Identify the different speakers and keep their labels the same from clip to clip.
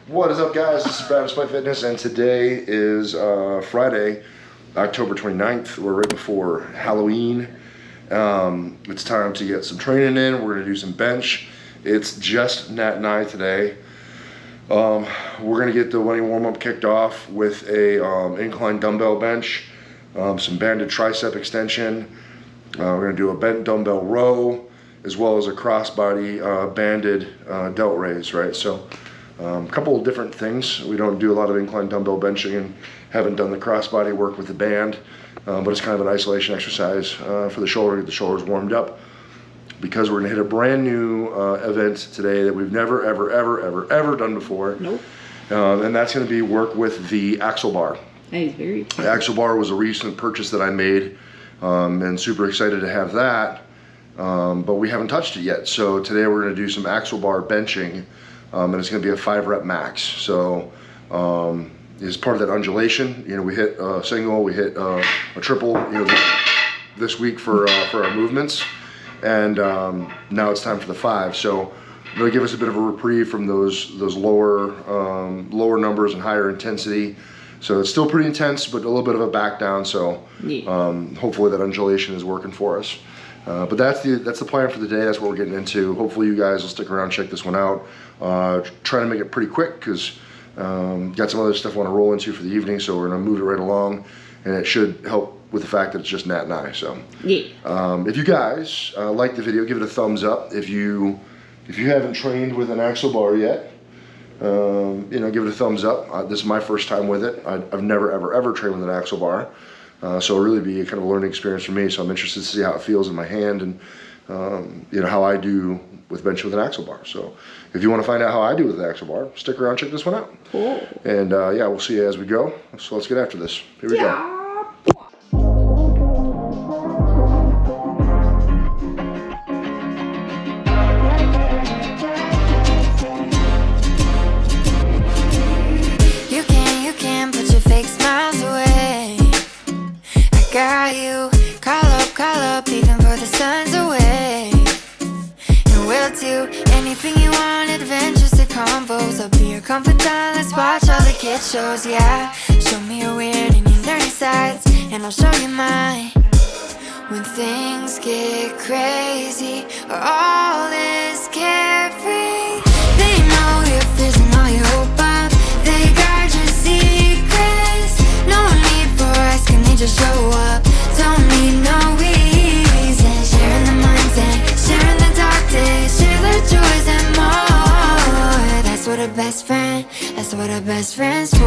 Speaker 1: What is up, guys? This is despitefitness, and today is Friday, October 29th. We're right before Halloween. It's time to get some training in. We're gonna do some bench. It's just Nat and I today. We're gonna get the running warm-up kicked off with a incline dumbbell bench, some banded tricep extension. We're gonna do a bent dumbbell row, as well as a crossbody banded delt raise, right? So a couple of different things. We don't do a lot of incline dumbbell benching and haven't done the crossbody work with the band, but it's kind of an isolation exercise for the shoulder, get the shoulders warmed up, because we're gonna hit a brand new event today that we've never, ever done before.
Speaker 2: Nope.
Speaker 1: And that's gonna be work with the axle bar.
Speaker 2: That is very exciting.
Speaker 1: The axle bar was a recent purchase that I made, and super excited to have that, but we haven't touched it yet. So today we're gonna do some axle bar benching. And it's going to be a 5-rep max. So as part of that undulation, you know, we hit a single, we hit a triple, you know, this week for our movements, and now it's time for the 5. So it'll give us a bit of a reprieve from those lower numbers and higher intensity. So it's still pretty intense, but a little bit of a back down. So hopefully that undulation is working for us. But that's the plan for the day. That's what we're getting into. Hopefully you guys will stick around, check this one out. Try to make it pretty quick, because got some other stuff I want to roll into for the evening, so we're gonna move it right along, and it should help with the fact that it's just Nat and I. So if you guys like the video, give it a thumbs up. If you haven't trained with an axle bar yet, you know, give it a thumbs up. This is my first time with it. I've never ever trained with an axle bar. So it'll really be a kind of a learning experience for me. So I'm interested to see how it feels in my hand, and you know, how I do with bench with an axle bar. So if you want to find out how I do with an axle bar, stick around, check this one out.
Speaker 2: Cool. And
Speaker 1: yeah, we'll see you as we go. So let's get after this. Here we go.
Speaker 3: You can put your fake smiles away. I got you. Call up, even for the sun's away. And we'll do anything you want, adventures to combos. I'll be your confidant, let's watch all the kid shows, yeah. Show me your weird and your nerdy sides, and I'll show you mine. When things get crazy, all is carefree. They know you're fizzing all your hope up. They guard your secrets. No need for asking, they just show up. Don't need no reason. Sharing the minds and sharing the dark days, share the joys and more. That's what a best friend, that's what a best friend's for.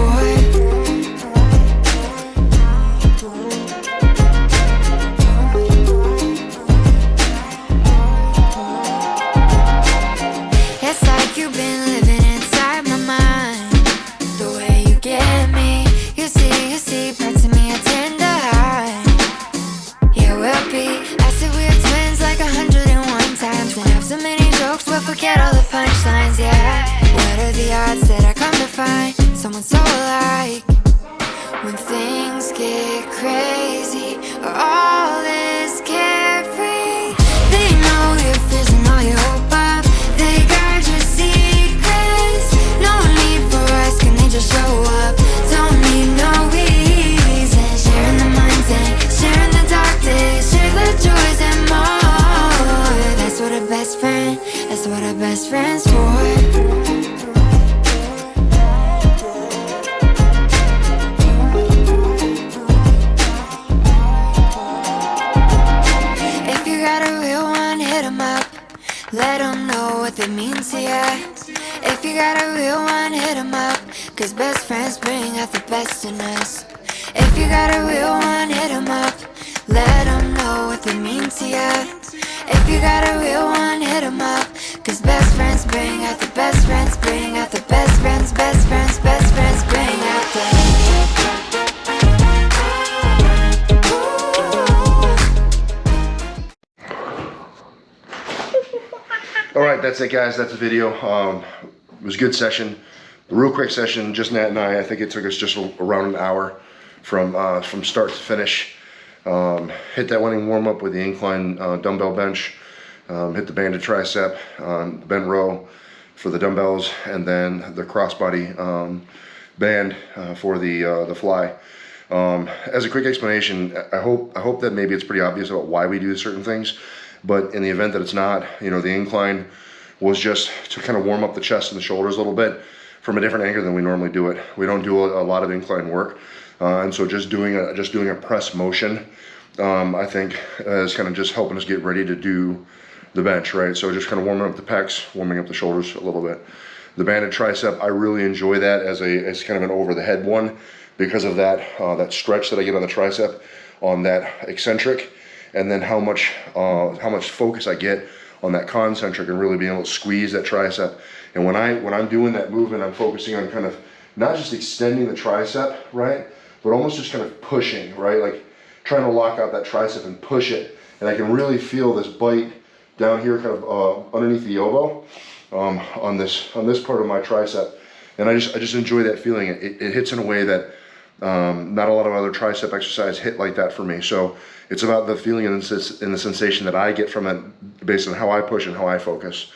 Speaker 3: It's like you've been living inside my mind. The way you get me, you see parts of me I tend to hide. Yeah, we'll be acid weird twins like 101 times, and have so many jokes we'll forget all the punchlines, yeah. What are the odds that I come to find someone so alike? When things get crazy, all is carefree. They know you're fizzing all your hope up. They guard your secrets. No need for asking, they just show up. Don't need no reason. Sharing the minds and sharing the dark days, share the joys and more. That's what a best friend, that's what a best friend's for. Let them know what they mean to ya. If you got a real one, hit them up, cause best friends bring out the best in us. If you got a real one, hit them up. Let them know what they mean to ya. If you got a real one, hit them up, cause best friends bring out the best friends, bring out the best friends, best friends, best friends bring out the.
Speaker 1: All right, that's it, guys. That's the video. It was a good session, a real quick session. Just Nat and I think it took us just around an hour from start to finish. Hit that running warm up with the incline dumbbell bench. Hit the banded tricep, bent row, for the dumbbells, and then the crossbody band for the fly. As a quick explanation, I hope that maybe it's pretty obvious about why we do certain things, but in the event that it's not, you know, the incline was just to kind of warm up the chest and the shoulders a little bit from a different angle than we normally do it. We don't do a lot of incline work, and so just doing a press motion, I think is kind of just helping us get ready to do the bench, right? So just kind of warming up the pecs, warming up the shoulders a little bit. The banded tricep, I really enjoy that as kind of an over the head one because of that stretch that I get on the tricep on that eccentric, and then how much focus I get on that concentric and really being able to squeeze that tricep. And when I'm doing that movement, I'm focusing on kind of not just extending the tricep, right, but almost just kind of pushing, right, like trying to lock out that tricep and push it. And I can really feel this bite down here, kind of underneath the elbow, on this part of my tricep, and I just enjoy that feeling. It hits in a way that not a lot of other tricep exercise hit like that for me. So it's about the feeling and the sensation that I get from it based on how I push and how I focus.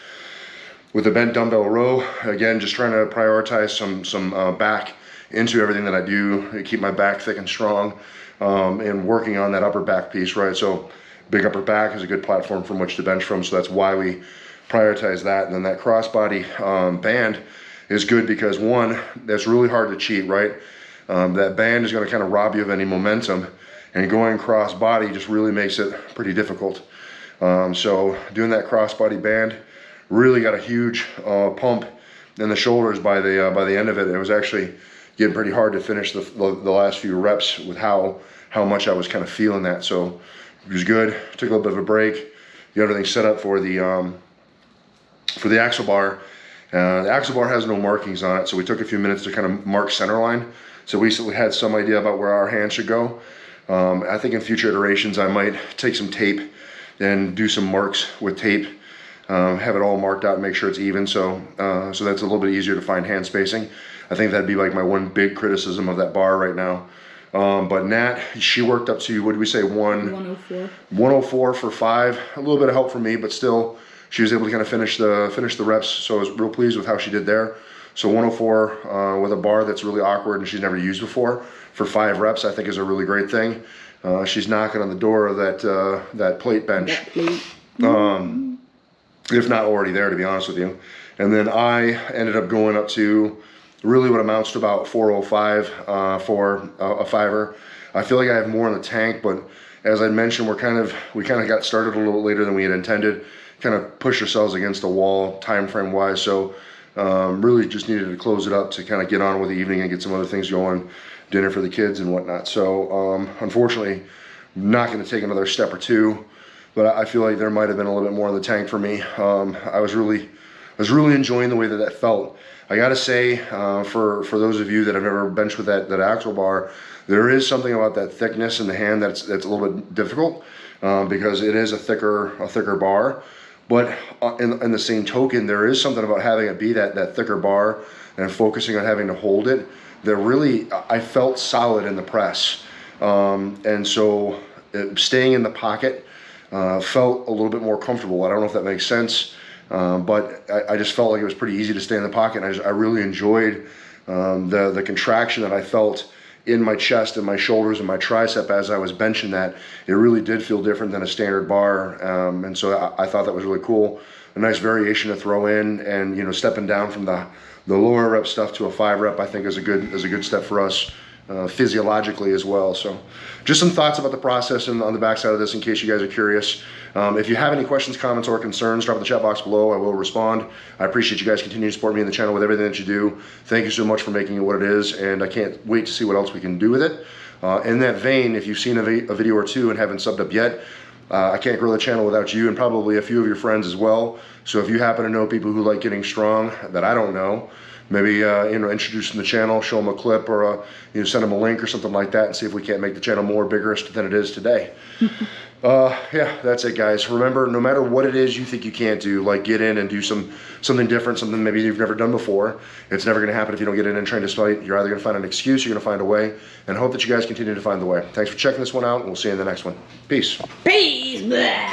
Speaker 1: With the bent dumbbell row, again, just trying to prioritize some back into everything that I do, keep my back thick and strong, and working on that upper back piece, right? So big upper back is a good platform from which to bench from, so that's why we prioritize that. And then that crossbody band is good because, one, that's really hard to cheat, right? That band is going to kind of rob you of any momentum, and going cross body just really makes it pretty difficult. So doing that crossbody band really got a huge pump in the shoulders by the end of it. It was actually getting pretty hard to finish the last few reps with how much I was kind of feeling that. So it was good. Took a little bit of a break. Got everything set up for the axle bar. The axle bar has no markings on it, so we took a few minutes to kind of mark center line. So we had some idea about where our hand should go. I think in future iterations I might take some tape and do some marks with tape, have it all marked out and make sure it's even, so that's a little bit easier to find hand spacing. I think that'd be like my one big criticism of that bar right now. But Nat, she worked up to, what did we say, 104. 104 for 5. A little bit of help from me, but still she was able to kind of finish the reps, so I was real pleased with how she did there. So 104 with a bar that's really awkward and she's never used before for 5 reps, I think is a really great thing. She's knocking on the door of that plate bench, if not already there, to be honest with you. And then I ended up going up to really what amounts to about 405 for a 5er. I feel like I have more in the tank, but as I mentioned, we kind of got started a little later than we had intended. Kind of pushed ourselves against a wall time frame wise, so really just needed to close it up to kind of get on with the evening and get some other things going, dinner for the kids and whatnot. So unfortunately, not going to take another step or two, but I feel like there might have been a little bit more in the tank for me. I was really enjoying the way that felt. I gotta say, for those of you that have never benched with that axle bar, there is something about that thickness in the hand that's a little bit difficult, because it is a thicker bar. But in the same token, there is something about having it be that thicker bar and focusing on having to hold it that really, I felt solid in the press. And so staying in the pocket felt a little bit more comfortable. I don't know if that makes sense, but I just felt like it was pretty easy to stay in the pocket. And I really enjoyed the contraction that I felt in my chest and my shoulders and my tricep as I was benching that. It really did feel different than a standard bar, and so I thought that was really cool. A nice variation to throw in, and you know, stepping down from the lower rep stuff to a 5 rep, I think is a good step for us physiologically as well. So just some thoughts about the process and on the backside of this in case you guys are curious. If you have any questions, comments, or concerns, drop in the chat box below. I will respond. I appreciate you guys continuing to support me in the channel with everything that you do. Thank you so much for making it what it is, and I can't wait to see what else we can do with it. In that vein, if you've seen a video or two and haven't subbed up yet, I can't grow the channel without you and probably a few of your friends as well. So if you happen to know people who like getting strong that I don't know, maybe introduce them to the channel, show them a clip, or send them a link or something like that, and see if we can't make the channel more vigorous than it is today. Yeah, that's it, guys. Remember, no matter what it is you think you can't do, like get in and do something different, something maybe you've never done before. It's never going to happen if you don't get in and train despite. You're either going to find an excuse, you're going to find a way, and hope that you guys continue to find the way. Thanks for checking this one out, and we'll see you in the next one. Peace.
Speaker 2: Peace. Blah.